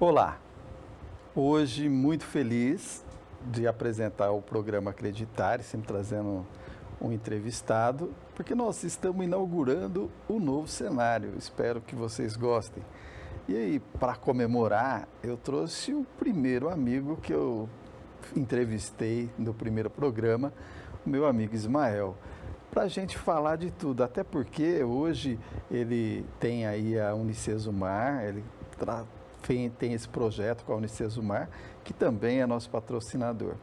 Olá, hoje muito feliz de apresentar o programa Acreditar, sempre trazendo um entrevistado, porque nós estamos inaugurando um novo cenário, espero que vocês gostem. E aí, para comemorar, eu trouxe o primeiro amigo que eu entrevistei no primeiro programa, o meu amigo Ismael, para a gente falar de tudo, até porque hoje ele tem aí a Unicesumar, ele tem esse projeto com a Unicesumar, que também é nosso patrocinador.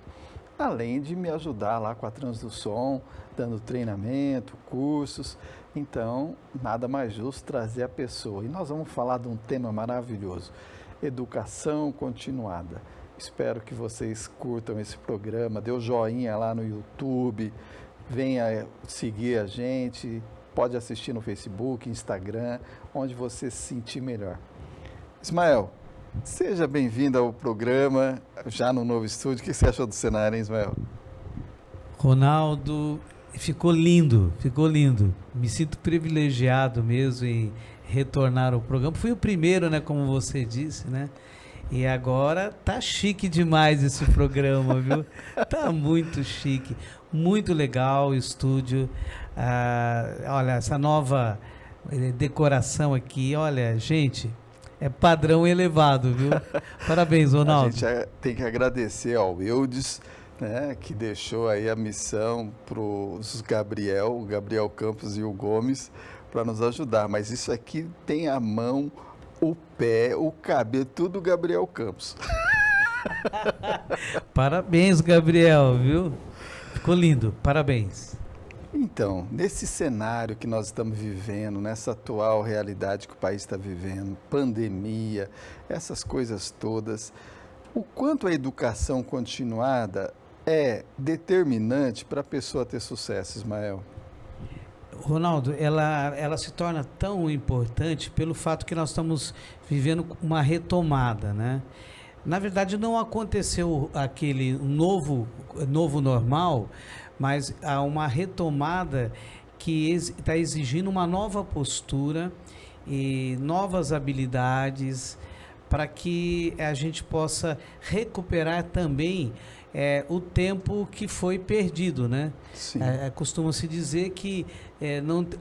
Além de me ajudar lá com a Transdução, dando treinamento, cursos. Então, nada mais justo trazer a pessoa. E nós vamos falar de um tema maravilhoso, educação continuada. Espero que vocês curtam esse programa, dê o joinha lá no YouTube, venha seguir a gente, pode assistir no Facebook, Instagram, onde você se sentir melhor. Ismael, seja bem-vindo ao programa, já no novo estúdio. O que você achou do cenário, hein, Ismael? Ronaldo, ficou lindo, ficou lindo. Me sinto privilegiado mesmo em retornar ao programa. Fui o primeiro, né, como você disse, né? E agora tá chique demais esse programa, viu? Tá muito chique, muito legal o estúdio. Olha, essa nova decoração aqui, olha, gente... É padrão elevado, viu? Parabéns, Ronaldo. A gente tem que agradecer ao Eudes, né, que deixou aí a missão para os o Gabriel Campos e o Gomes, para nos ajudar. Mas isso aqui tem a mão, o pé, o cabelo, tudo Gabriel Campos. Parabéns, Gabriel, viu? Ficou lindo, parabéns. Então, nesse cenário que nós estamos vivendo, nessa atual realidade que o país está vivendo, pandemia, essas coisas todas, o quanto a educação continuada é determinante para a pessoa ter sucesso, Ismael? Ronaldo, ela se torna tão importante pelo fato que nós estamos vivendo uma retomada, né? Na verdade, não aconteceu aquele novo normal, mas há uma retomada que está exigindo uma nova postura e novas habilidades para que a gente possa recuperar também o tempo que foi perdido, né? Sim. Costuma-se dizer que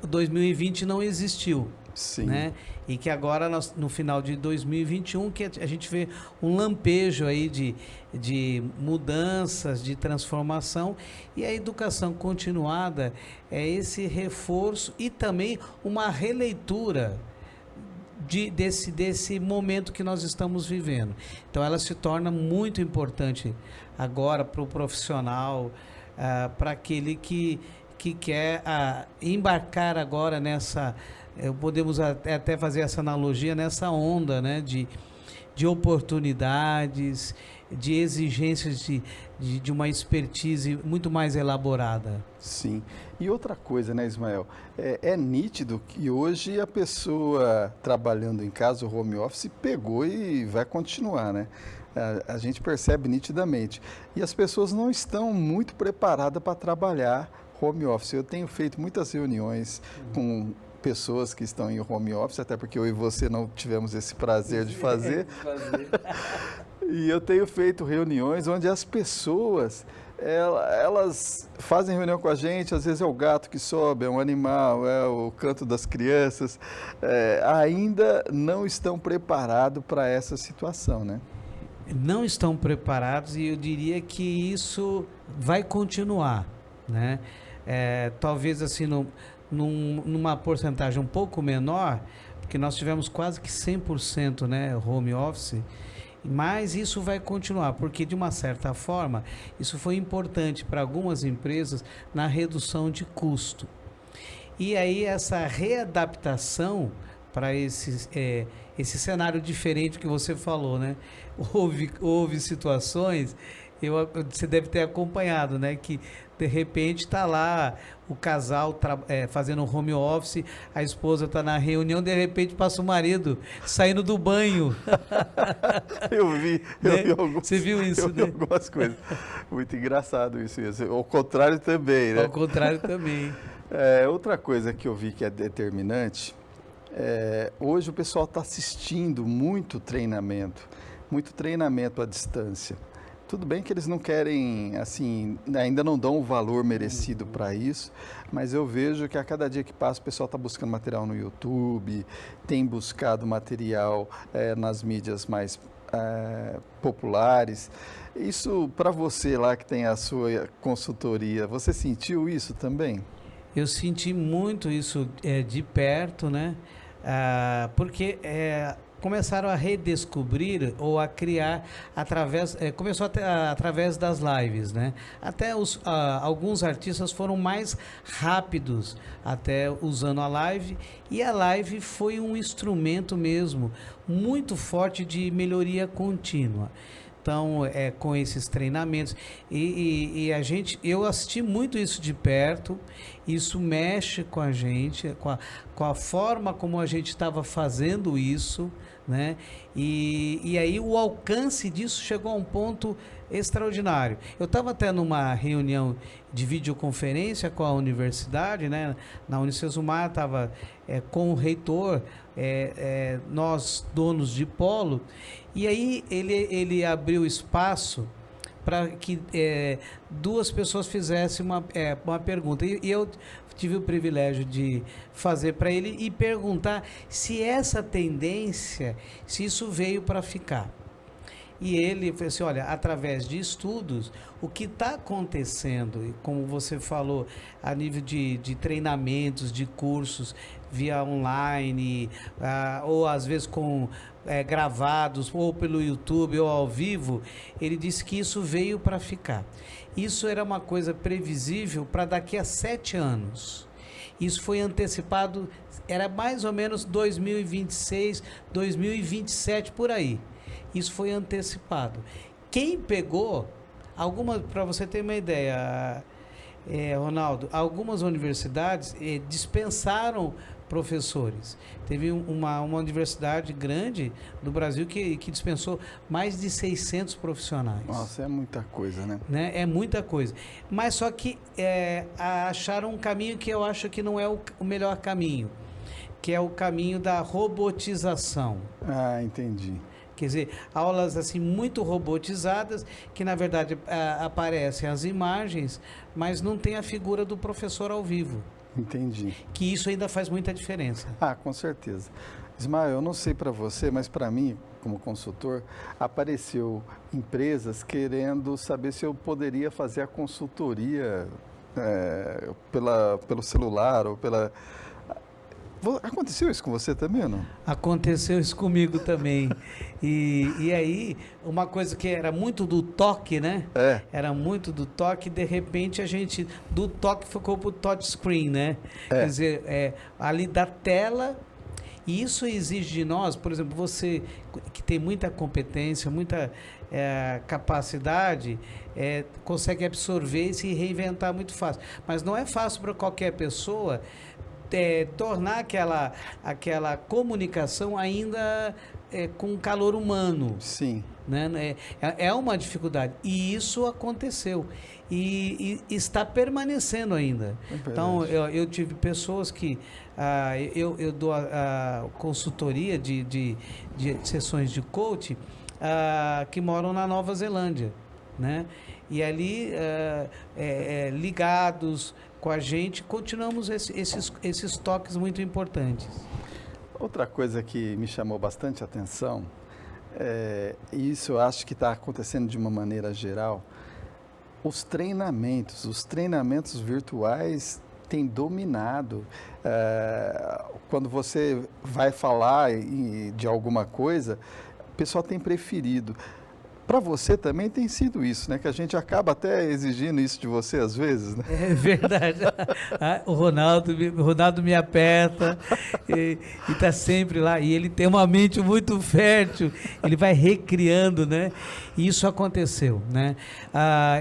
2020 não existiu. Sim. Né? E que agora, no final de 2021, que a gente vê um lampejo aí de mudanças, de transformação, e a educação continuada é esse reforço e também uma releitura desse momento que nós estamos vivendo. Então, ela se torna muito importante agora para o profissional, para aquele que quer embarcar agora nessa... podemos até fazer essa analogia nessa onda, né, de oportunidades, de exigências de uma expertise muito mais elaborada. Sim. E outra coisa, né, Ismael? É nítido que hoje a pessoa trabalhando em casa, o home office, pegou e vai continuar, né? A gente percebe nitidamente. E as pessoas não estão muito preparadas para trabalhar home office. Eu tenho feito muitas reuniões com pessoas que estão em home office, até porque eu e você não tivemos esse prazer de fazer. E eu tenho feito reuniões onde as pessoas, elas fazem reunião com a gente, às vezes é o gato que sobe, é um animal, é o canto das crianças, ainda não estão preparados para essa situação, né? Não estão preparados e eu diria que isso vai continuar, né? Talvez assim, numa porcentagem um pouco menor, porque nós tivemos quase que 100%, né, home office, mas isso vai continuar, porque de uma certa forma, isso foi importante para algumas empresas na redução de custo. E aí essa readaptação para esse cenário diferente que você falou, né? Houve situações, você deve ter acompanhado, né? Que de repente está lá o casal fazendo home office, a esposa está na reunião, de repente passa o marido saindo do banho. Eu vi Você viu isso, eu vi algumas coisas. Muito engraçado isso. Ao contrário também, né? Ao contrário também. Outra coisa que eu vi que é determinante, hoje o pessoal está assistindo muito treinamento. muito treinamento à distância. Tudo bem que eles não querem, assim, ainda não dão o valor merecido para isso, mas eu vejo que a cada dia que passa o pessoal está buscando material no YouTube, tem buscado material nas mídias mais populares. Isso, para você lá que tem a sua consultoria, você sentiu isso também? Eu senti muito isso de perto, né? Porque começaram a redescobrir ou a criar através das lives, né? Até alguns artistas foram mais rápidos até usando a live, e a live foi um instrumento mesmo muito forte de melhoria contínua. Então, com esses treinamentos, eu assisti muito isso de perto. Isso mexe com a gente, com a forma como a gente estava fazendo isso, né? E aí o alcance disso chegou a um ponto extraordinário. Eu estava até numa reunião de videoconferência com a universidade, né? Na Unicesumar, estava com o reitor, nós donos de polo, e aí ele abriu espaço para que duas pessoas fizessem uma pergunta. E eu tive o privilégio de fazer para ele e perguntar se essa tendência, se isso veio para ficar. E ele falou assim, olha, através de estudos, o que está acontecendo, e como você falou, a nível de treinamentos, de cursos via online, ou às vezes gravados, ou pelo YouTube, ou ao vivo, ele disse que isso veio para ficar. Isso era uma coisa previsível para daqui a 7 anos. Isso foi antecipado, era mais ou menos 2026, 2027, por aí. Isso foi antecipado. Quem pegou, para você ter uma ideia, Ronaldo, algumas universidades dispensaram professores. Teve uma universidade grande do Brasil que dispensou mais de 600 profissionais. Nossa, é muita coisa, né? É muita coisa. Mas só que acharam um caminho que eu acho que não é o melhor caminho, que é o caminho da robotização. Ah, entendi. Quer dizer, aulas assim muito robotizadas, que na verdade aparecem as imagens, mas não tem a figura do professor ao vivo. Entendi. Que isso ainda faz muita diferença. Ah, com certeza. Ismael, eu não sei para você, mas para mim, como consultor, apareceu empresas querendo saber se eu poderia fazer a consultoria pelo celular ou pela... Aconteceu isso com você também ou não? Aconteceu isso comigo também. E aí, uma coisa que era muito do toque, né? Era muito do toque, de repente do toque ficou pro touchscreen, né? Quer dizer, ali da tela, e isso exige de nós, por exemplo, você que tem muita competência, muita capacidade, consegue absorver e se reinventar muito fácil. Mas não é fácil para qualquer pessoa tornar aquela comunicação ainda com calor humano. Sim. Né? É uma dificuldade. E isso aconteceu. E está permanecendo ainda. Então, eu tive pessoas que... eu dou consultoria de sessões de coaching que moram na Nova Zelândia, né? E ali, ligados com a gente, continuamos esses toques muito importantes. Outra coisa que me chamou bastante atenção, e isso eu acho que está acontecendo de uma maneira geral, os treinamentos virtuais têm dominado. Quando você vai falar de alguma coisa, o pessoal tem preferido. Para você também tem sido isso, né? Que a gente acaba até exigindo isso de você às vezes, né? É verdade. O Ronaldo me aperta e está sempre lá. E ele tem uma mente muito fértil. Ele vai recriando, né? E isso aconteceu, né?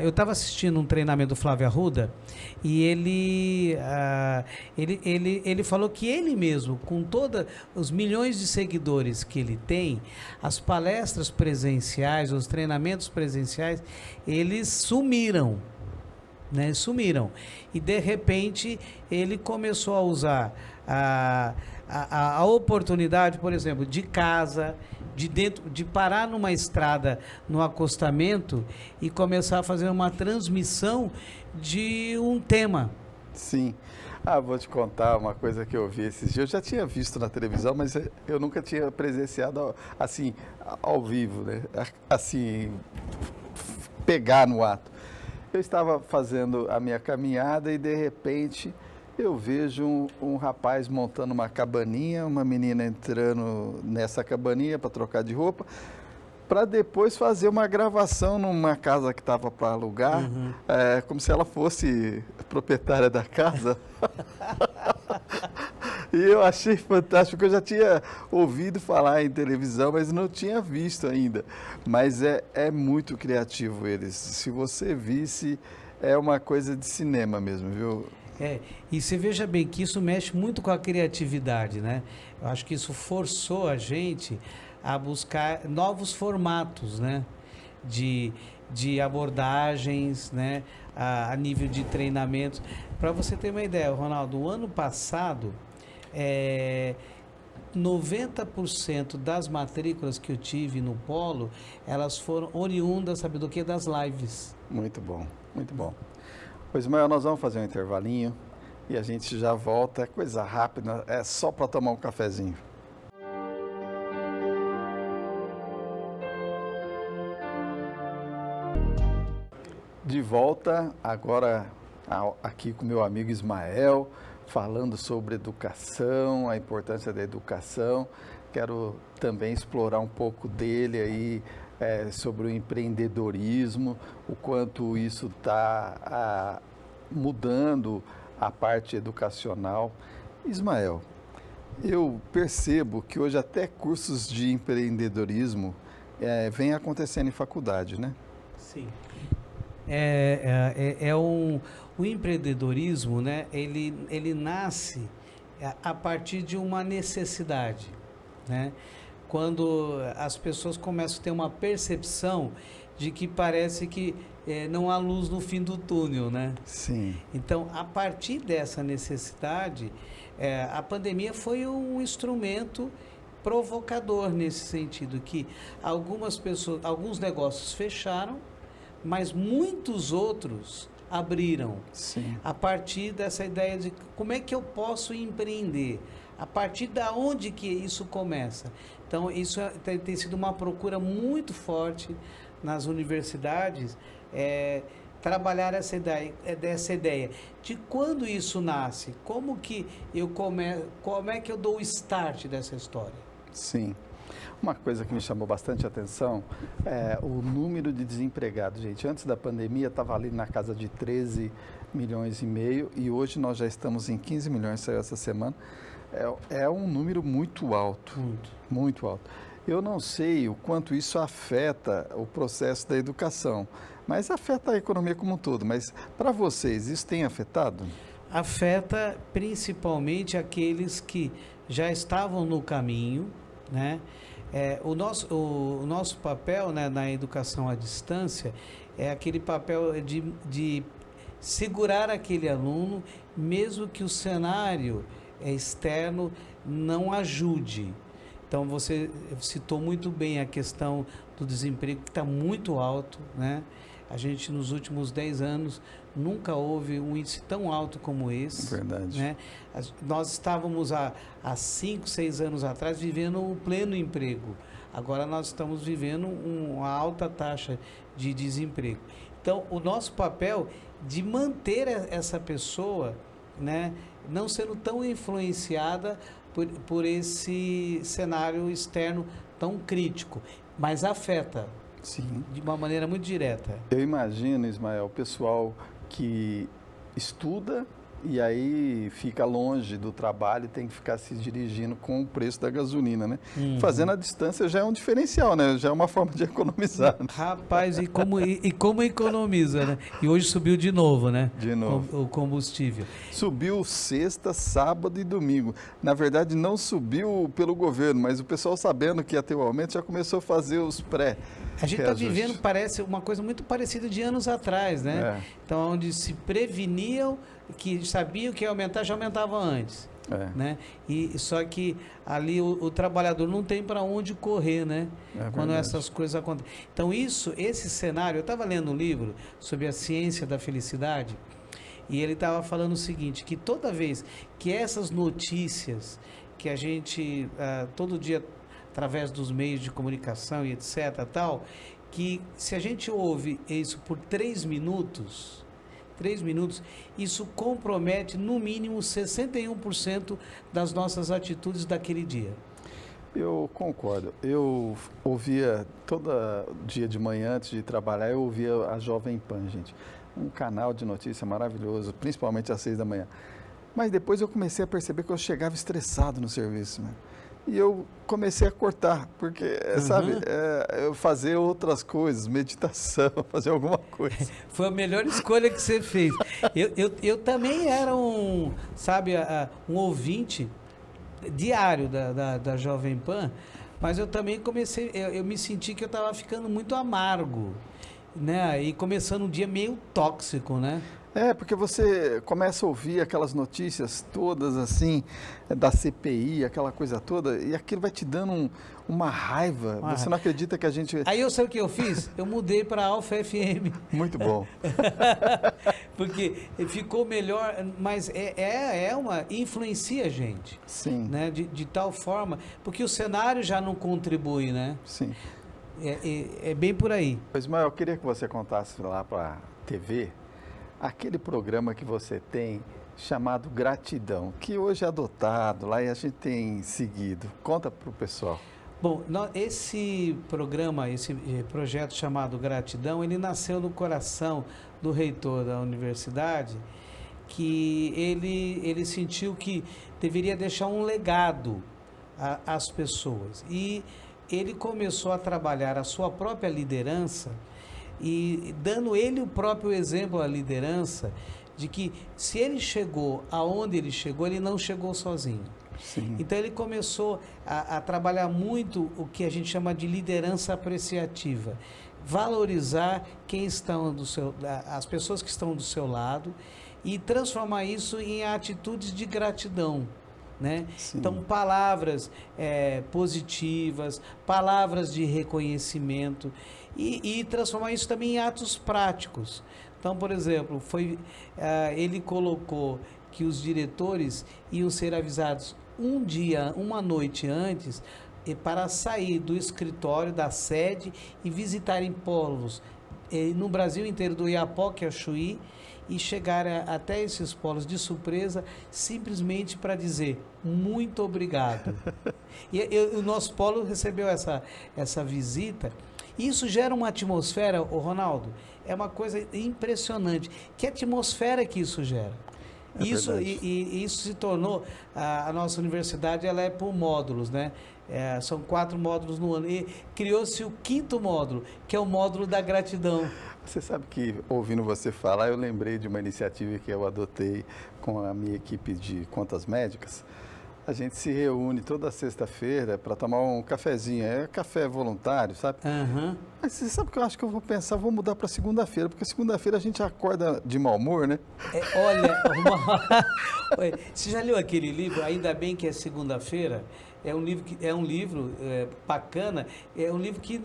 Eu estava assistindo um treinamento do Flávio Arruda e ele falou que ele mesmo, com todos os milhões de seguidores que ele tem, as palestras presenciais, os treinamentos presenciais, eles sumiram, né? Sumiram. E de repente ele começou a usar a oportunidade, por exemplo, de casa, de parar numa estrada, no acostamento e começar a fazer uma transmissão de um tema. Sim. Vou te contar uma coisa que eu vi esses dias. Eu já tinha visto na televisão, mas eu nunca tinha presenciado assim, ao vivo, né? Assim, pegar no ato. Eu estava fazendo a minha caminhada e, de repente, eu vejo um rapaz montando uma cabaninha, uma menina entrando nessa cabaninha para trocar de roupa, para depois fazer uma gravação numa casa que estava para alugar, como se ela fosse proprietária da casa. E eu achei fantástico, eu já tinha ouvido falar em televisão, mas não tinha visto ainda. Mas é muito criativo eles. Se você visse, é uma coisa de cinema mesmo, viu? E você veja bem que isso mexe muito com a criatividade, né? Eu acho que isso forçou a gente a buscar novos formatos, né? De abordagens, né? A nível de treinamentos. Para você ter uma ideia, Ronaldo, o ano passado, 90% das matrículas que eu tive no Polo, elas foram oriundas, sabe do que? Das lives. Muito bom, muito bom. Pois, Ismael, nós vamos fazer um intervalinho e a gente já volta. É coisa rápida, é só para tomar um cafezinho. De volta, agora aqui com meu amigo Ismael, falando sobre educação, a importância da educação. Quero também explorar um pouco dele aí, sobre o empreendedorismo, o quanto isso está mudando a parte educacional. Ismael, eu percebo que hoje até cursos de empreendedorismo vêm acontecendo em faculdade, né? Sim. O empreendedorismo, né? Ele nasce a partir de uma necessidade, né? Quando as pessoas começam a ter uma percepção de que parece que não há luz no fim do túnel, né? Sim. Então, a partir dessa necessidade, a pandemia foi um instrumento provocador nesse sentido, que alguns negócios fecharam, mas muitos outros abriram. Sim. A partir dessa ideia de como é que eu posso empreender, a partir da onde que isso começa. Então, isso tem sido uma procura muito forte nas universidades, trabalhar essa ideia de quando isso nasce, como é que eu dou o start dessa história. Sim. Uma coisa que me chamou bastante atenção é o número de desempregados, gente. Antes da pandemia estava ali na casa de 13 milhões e meio e hoje nós já estamos em 15 milhões, saiu essa semana. É um número muito alto, muito alto. Eu não sei o quanto isso afeta o processo da educação, mas afeta a economia como um todo. Mas para vocês, isso tem afetado? Afeta principalmente aqueles que já estavam no caminho, né? O nosso papel, né, na educação à distância é aquele papel de segurar aquele aluno, mesmo que o cenário externo não ajude. Então, você citou muito bem a questão do desemprego, que está muito alto, né? A gente, nos últimos 10 anos, nunca houve um índice tão alto como esse. Verdade. Né? Nós estávamos há 5, 6 anos atrás vivendo um pleno emprego. Agora nós estamos vivendo uma alta taxa de desemprego. Então, o nosso papel de manter essa pessoa, né, não sendo tão influenciada por esse cenário externo tão crítico, mas afeta. Sim. De uma maneira muito direta. Eu imagino, Ismael, o pessoal que estuda e aí fica longe do trabalho e tem que ficar se dirigindo com o preço da gasolina, né? Fazendo a distância já é um diferencial, né? Já é uma forma de economizar. Rapaz, e como economiza, né? E hoje subiu de novo, né? De novo. O combustível. Subiu sexta, sábado e domingo. Na verdade, não subiu pelo governo, mas o pessoal, sabendo que ia ter o aumento, já começou a fazer os pré. A gente está vivendo, parece uma coisa muito parecida de anos atrás, né? Então, onde se preveniam, que sabiam que ia aumentar, já aumentava antes. né? E só que ali o trabalhador não tem para onde correr, né? Quando essas coisas acontecem. Então esse cenário, eu estava lendo um livro sobre a ciência da felicidade e ele estava falando o seguinte, que toda vez que essas notícias que a gente todo dia através dos meios de comunicação e etc tal, que se a gente ouve isso por 3 minutos, isso compromete no mínimo 61% das nossas atitudes daquele dia. Eu concordo. Eu ouvia todo dia de manhã, antes de trabalhar, eu ouvia a Jovem Pan, gente. Um canal de notícia maravilhoso, principalmente às 6 da manhã. Mas depois eu comecei a perceber que eu chegava estressado no serviço, né? E eu comecei a cortar, porque, sabe, eu fazer outras coisas, meditação, fazer alguma coisa. Foi a melhor escolha que você fez. Eu também era um ouvinte diário da Jovem Pan, mas eu também comecei, eu me senti que eu estava ficando muito amargo, né? E começando um dia meio tóxico, né? Porque você começa a ouvir aquelas notícias todas assim, da CPI, aquela coisa toda, e aquilo vai te dando uma raiva. Você não acredita que a gente... Aí eu sei o que eu fiz? Eu mudei para Alfa FM. Muito bom. Porque ficou melhor, mas influencia a gente. Sim. Né? De tal forma, porque o cenário já não contribui, né? Sim. É bem por aí. Ismael, eu queria que você contasse lá para a TV, aquele programa que você tem chamado Gratidão, que hoje é adotado lá e a gente tem seguido. Conta para o pessoal. Bom, esse programa, esse projeto chamado Gratidão, ele nasceu no coração do reitor da universidade, que ele sentiu que deveria deixar um legado às pessoas. E ele começou a trabalhar a sua própria liderança e dando ele o próprio exemplo à liderança de que se ele chegou aonde ele chegou, ele não chegou sozinho. Sim. Então ele começou a trabalhar muito o que a gente chama de liderança apreciativa, valorizar as pessoas que estão do seu lado e transformar isso em atitudes de gratidão. Né? Então, palavras positivas, palavras de reconhecimento e transformar isso também em atos práticos. Então, por exemplo, ele colocou que os diretores iam ser avisados uma noite antes para sair do escritório, da sede e visitarem polos no Brasil inteiro, do Iapoque ao Chuí, e chegar até esses polos de surpresa, simplesmente para dizer muito obrigado. O nosso polo recebeu essa visita. Isso gera uma atmosfera, Ronaldo, é uma coisa impressionante. Que atmosfera que isso gera? Isso se tornou, a nossa universidade ela é por módulos, né? São 4 módulos no ano. E criou-se o 5º módulo, que é o módulo da gratidão. Você sabe que, ouvindo você falar, eu lembrei de uma iniciativa que eu adotei com a minha equipe de contas médicas. A gente se reúne toda sexta-feira para tomar um cafezinho. É café voluntário, sabe? Uhum. Mas você sabe que eu acho que eu vou pensar, vou mudar para segunda-feira, porque segunda-feira a gente acorda de mau humor, né? Olha, você já leu aquele livro, Ainda Bem que é Segunda-feira? É um livro bacana, é um livro que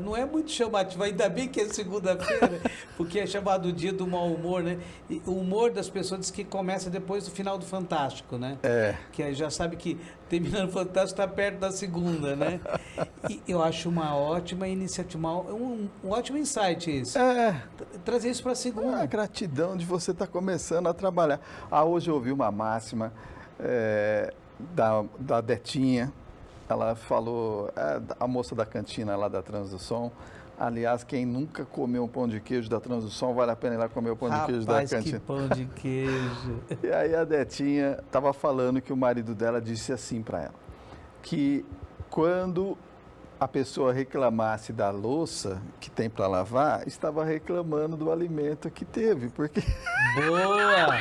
não é muito chamativo, ainda bem que é segunda-feira, porque é chamado o dia do mau humor, né? E o humor das pessoas diz que começa depois do final do Fantástico, né? Que já sabe que terminando o Fantástico está perto da segunda, né? E eu acho uma ótima iniciativa, um ótimo insight esse. Trazer isso para a segunda. A gratidão de você estar começando a trabalhar. Hoje eu ouvi uma máxima... Da Detinha, ela falou, a moça da cantina lá da Trans do Som, aliás, quem nunca comeu um pão de queijo da Trans do Som, vale a pena ir lá comer o pão de queijo da cantina. Que pão de queijo. E aí a Detinha estava falando que o marido dela disse assim para ela, que quando a pessoa reclamasse da louça que tem para lavar, estava reclamando do alimento que teve, porque... Boa!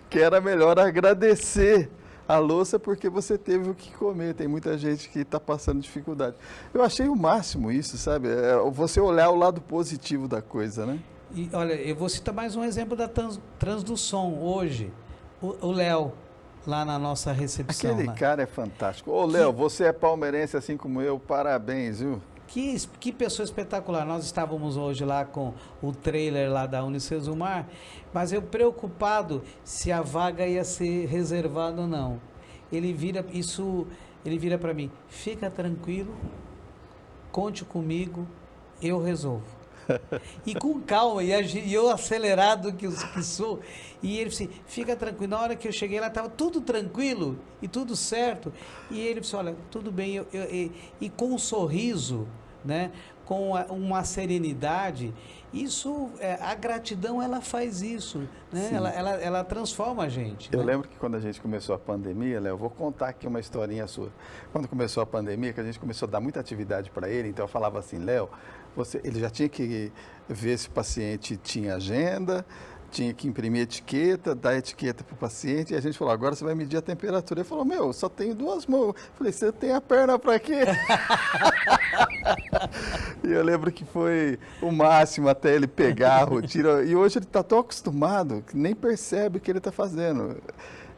Que era melhor agradecer a louça porque você teve o que comer. Tem muita gente que está passando dificuldade. Eu achei o máximo isso, sabe? Você olhar o lado positivo da coisa, né? E olha, eu vou citar mais um exemplo da Trans do Som hoje. O Léo. lá na nossa recepção. Aquele Lá. cara é fantástico. Ô, Léo, você é palmeirense assim como eu, parabéns, viu? Que pessoa espetacular. Nós estávamos hoje lá com o trailer lá da Unicesumar, mas eu preocupado se a vaga ia ser reservada ou não. Ele vira para mim, fica tranquilo, conte comigo, eu resolvo. E com calma, e eu acelerado que sou, e ele disse, fica tranquilo. Na hora que eu cheguei lá, estava tudo tranquilo e tudo certo. E ele disse, olha, tudo bem, e com um sorriso, né, com uma serenidade, isso, a gratidão, ela faz isso, né? Ela transforma a gente. Eu né? lembro que quando a gente começou a pandemia, Léo, eu vou contar aqui uma historinha sua. Quando começou a pandemia, que a gente começou a dar muita atividade para ele, então eu falava assim, Léo, ele já tinha que ver se o paciente tinha agenda, tinha que imprimir etiqueta, dar etiqueta para o paciente, e a gente falou, agora você vai medir a temperatura. Ele falou, meu, só tenho 2 mãos. Eu falei, você tem a perna para quê? E eu lembro que foi o máximo até ele pegar a rotina, e hoje ele está tão acostumado que nem percebe o que ele está fazendo.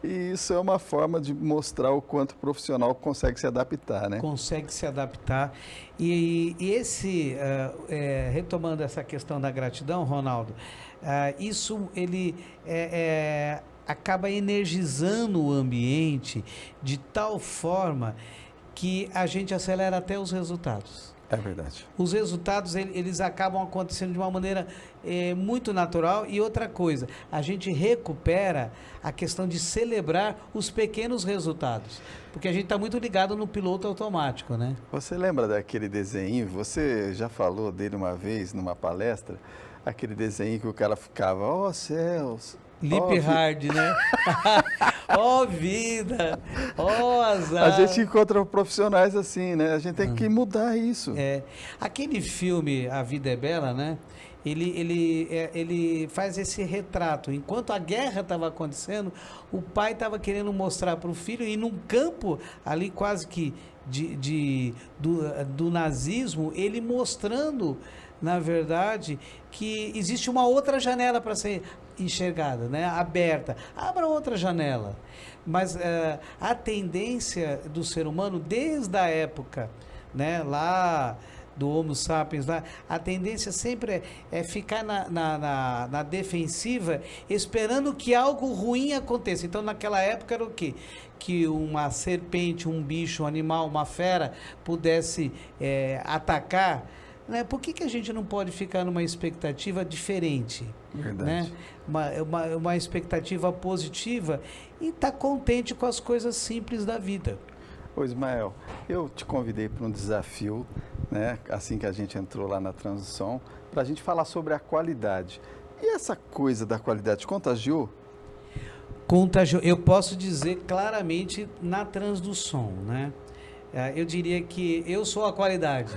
E isso é uma forma de mostrar o quanto o profissional consegue se adaptar, né? Consegue se adaptar. E retomando essa questão da gratidão, Ronaldo, isso ele acaba energizando o ambiente de tal forma que a gente acelera até os resultados. É verdade. Os resultados, eles acabam acontecendo de uma maneira muito natural. E outra coisa, a gente recupera a questão de celebrar os pequenos resultados. Porque a gente está muito ligado no piloto automático, né? Você lembra daquele desenho? Você já falou dele uma vez numa palestra? Aquele desenho que o cara ficava, ó céus... Lip hard, né? Ó vida, ó azar. A gente encontra profissionais assim, né? A gente tem que mudar isso. Aquele filme A Vida é Bela, né? Ele faz esse retrato. Enquanto a guerra estava acontecendo, o pai estava querendo mostrar para o filho, e num campo ali quase que do nazismo, ele mostrando, na verdade, que existe uma outra janela para ser enxergada, né? Aberta. Abra outra janela. Mas a tendência do ser humano, desde a época, né, lá do Homo sapiens, lá, a tendência sempre é ficar na defensiva, esperando que algo ruim aconteça. Então, naquela época era o quê? Que uma serpente, um bicho, um animal, uma fera pudesse atacar. Né? Por que a gente não pode ficar numa expectativa diferente? Verdade. Né? Uma expectativa positiva e estar contente com as coisas simples da vida. Ô Ismael, eu te convidei para um desafio, né? Assim que a gente entrou lá na transição, para a gente falar sobre a qualidade. E essa coisa da qualidade contagiou? Contagiou. Eu posso dizer claramente na Transdução, né? Eu diria que eu sou a qualidade.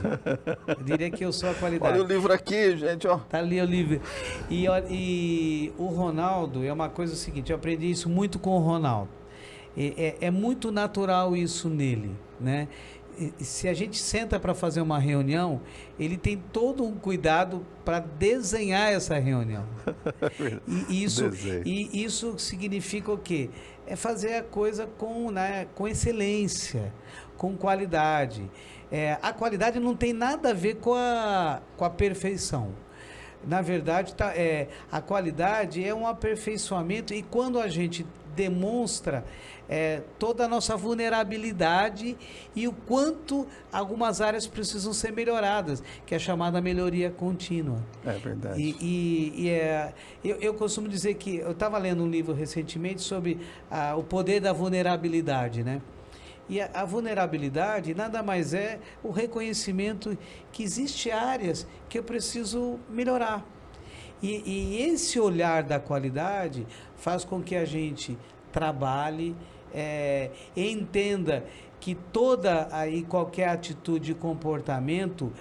Eu diria que eu sou a qualidade. Olha o livro aqui, gente, ó. Tá ali o livro. E o Ronaldo, é uma coisa seguinte, eu aprendi isso muito com o Ronaldo. É muito natural isso nele, né? Se a gente senta para fazer uma reunião, ele tem todo um cuidado para desenhar essa reunião. E isso significa o quê? É fazer a coisa com excelência, com qualidade. A qualidade não tem nada a ver com a perfeição. Na verdade, a qualidade é um aperfeiçoamento, e quando a gente demonstra toda a nossa vulnerabilidade e o quanto algumas áreas precisam ser melhoradas, que é a chamada melhoria contínua. É verdade. Eu costumo dizer que eu estava lendo um livro recentemente sobre o poder da vulnerabilidade, né? E a vulnerabilidade nada mais é o reconhecimento que existe áreas que eu preciso melhorar. E esse olhar da qualidade faz com que a gente trabalhe, entenda que toda e qualquer atitude e comportamento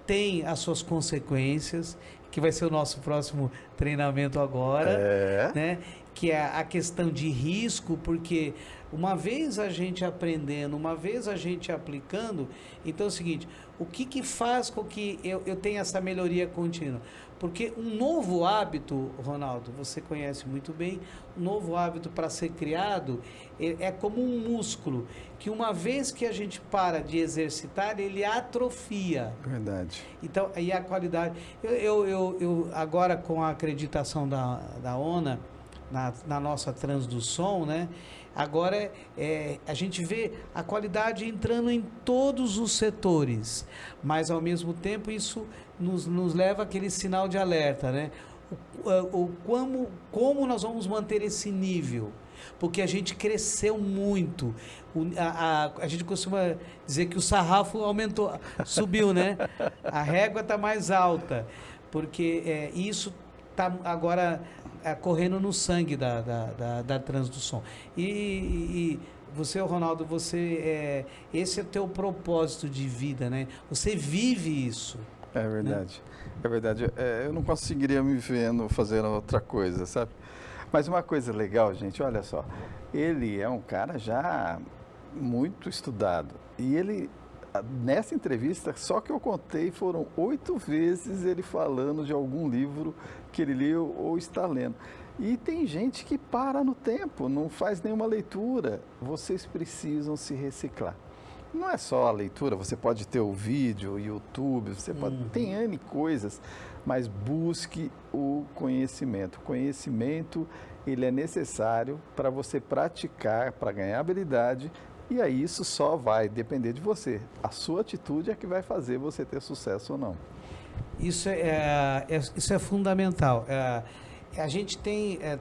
tem as suas consequências, que vai ser o nosso próximo treinamento agora, né? Que é a questão de risco, porque uma vez a gente aprendendo, uma vez a gente aplicando, então é o seguinte, o que faz com que eu tenha essa melhoria contínua? Porque um novo hábito, Ronaldo, você conhece muito bem, um novo hábito para ser criado é como um músculo, que uma vez que a gente para de exercitar, ele atrofia. Verdade. Então, aí a qualidade... Eu agora, com a acreditação da ONA, na nossa transdução, né? Agora a gente vê a qualidade entrando em todos os setores, mas ao mesmo tempo isso nos leva àquele sinal de alerta, né? Como nós vamos manter esse nível? Porque a gente cresceu muito. A gente costuma dizer que o sarrafo aumentou, subiu, né? A régua está mais alta, porque isso está agora correndo no sangue da transdução. E você, Ronaldo, esse é o teu propósito de vida, né? Você vive isso. É verdade. Né? É verdade. Eu não conseguiria me vendo fazendo outra coisa, sabe? Mas uma coisa legal, gente, olha só. Ele é um cara já muito estudado. E ele, nessa entrevista, só que eu contei, foram 8 vezes ele falando de algum livro que ele leu ou está lendo. E tem gente que para no tempo, não faz nenhuma leitura. Vocês precisam se reciclar. Não é só a leitura, você pode ter o vídeo, o YouTube, você pode, tem N coisas, mas busque o conhecimento. O conhecimento, ele é necessário para você praticar, para ganhar habilidade, e aí isso só vai depender de você. A sua atitude é que vai fazer você ter sucesso ou não. Isso é fundamental. A gente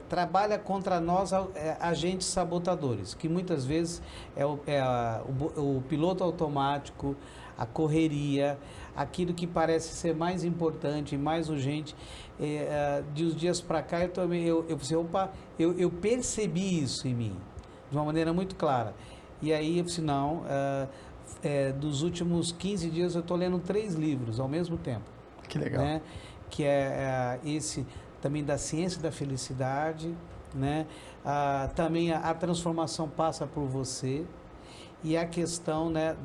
trabalha contra nós agentes sabotadores, que muitas vezes o piloto automático, a correria, aquilo que parece ser mais importante, mais urgente. De uns dias para cá eu percebi isso em mim, de uma maneira muito clara. E aí eu disse, não, dos últimos 15 dias eu estou lendo 3 livros ao mesmo tempo. Que legal. Né? Que esse também da ciência da felicidade, né? Também a transformação passa por você, e a questão, né,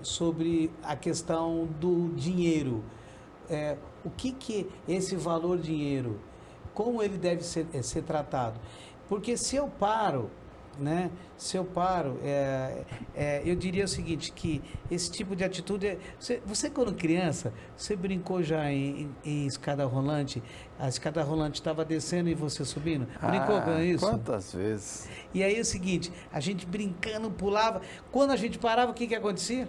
sobre a questão do dinheiro, o que esse valor dinheiro, como ele deve ser tratado, porque se eu paro, né? Se eu paro, eu diria o seguinte, que esse tipo de atitude... Você quando criança, você brincou já em escada rolante? A escada rolante estava descendo e você subindo? Brincou com isso? Quantas vezes? E aí é o seguinte, a gente brincando, pulava. Quando a gente parava, o que acontecia?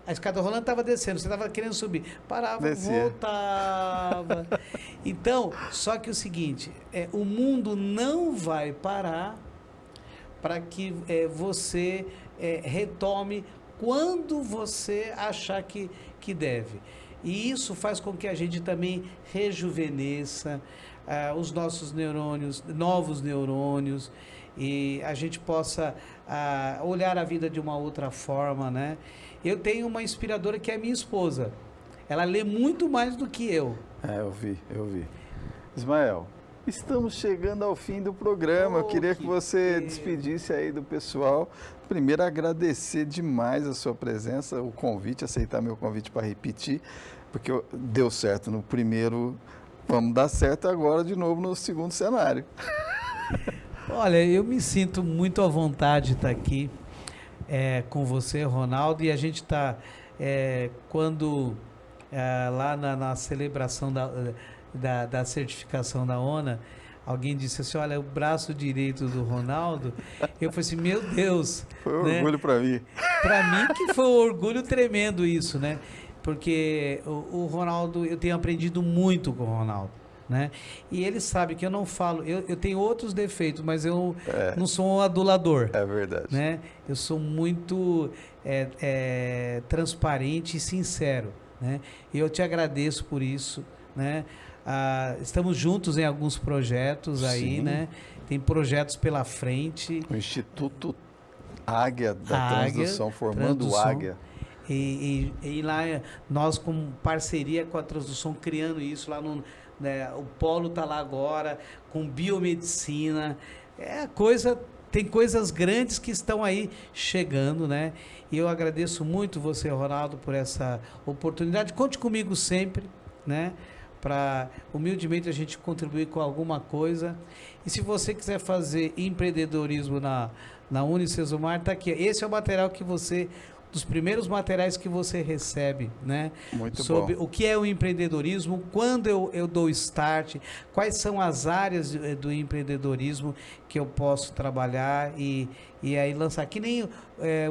A escada rolante estava descendo, você estava querendo subir. Parava, descia, voltava. Então, só que o seguinte, o mundo não vai parar para que você retome quando você achar que deve. E isso faz com que a gente também rejuvenesça os nossos neurônios, novos neurônios, e a gente possa olhar a vida de uma outra forma, né? Eu tenho uma inspiradora que é a minha esposa. Ela lê muito mais do que eu. Eu vi. Ismael, estamos chegando ao fim do programa. Eu queria que você despedisse aí do pessoal. Primeiro, agradecer demais a sua presença, o convite, aceitar meu convite para repetir, porque deu certo no primeiro, vamos dar certo agora de novo no segundo cenário. Olha, eu me sinto muito à vontade de estar aqui com você, Ronaldo, e a gente está, lá na celebração da certificação da ONA, alguém disse assim, olha, o braço direito do Ronaldo, eu falei assim, meu Deus. Foi um orgulho para mim. Para mim que foi um orgulho tremendo isso, né? Porque o Ronaldo, eu tenho aprendido muito com o Ronaldo, né? E ele sabe que eu não falo, eu tenho outros defeitos, mas eu não sou um adulador. É verdade. Né? Eu sou muito transparente e sincero, né? E eu te agradeço por isso, né? Estamos juntos em alguns projetos aí, né? Tem projetos pela frente. O Instituto Águia da Transdução, formando Águia. E lá nós, com parceria com a Transdução, criando isso lá o polo está lá agora, com biomedicina. A coisa tem coisas grandes que estão aí chegando, né? E eu agradeço muito você, Ronaldo, por essa oportunidade. Conte comigo sempre, né? Para humildemente a gente contribuir com alguma coisa. E se você quiser fazer empreendedorismo na Unicesumar, tá aqui. Esse é o material que você, dos primeiros materiais que você recebe, né? Muito sobre bom. o que é o empreendedorismo, quando eu dou start, quais são as áreas do empreendedorismo que eu posso trabalhar e aí lançar. Que nem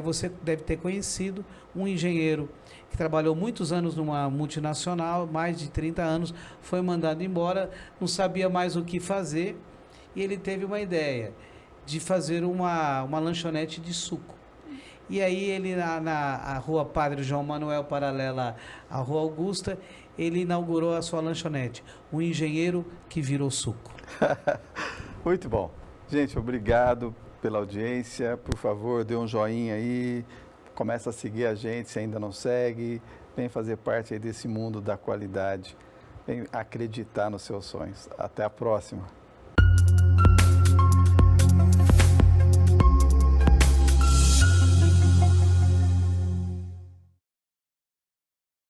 você deve ter conhecido um engenheiro que trabalhou muitos anos numa multinacional, mais de 30 anos, foi mandado embora, não sabia mais o que fazer e ele teve uma ideia de fazer uma lanchonete de suco. E aí ele na rua Padre João Manuel, paralela à rua Augusta, ele inaugurou a sua lanchonete. Um engenheiro que virou suco. Muito bom. Gente, obrigado pela audiência. Por favor, dê um joinha aí. Começa a seguir a gente se ainda não segue. Vem fazer parte aí desse mundo da qualidade. Vem acreditar nos seus sonhos. Até a próxima.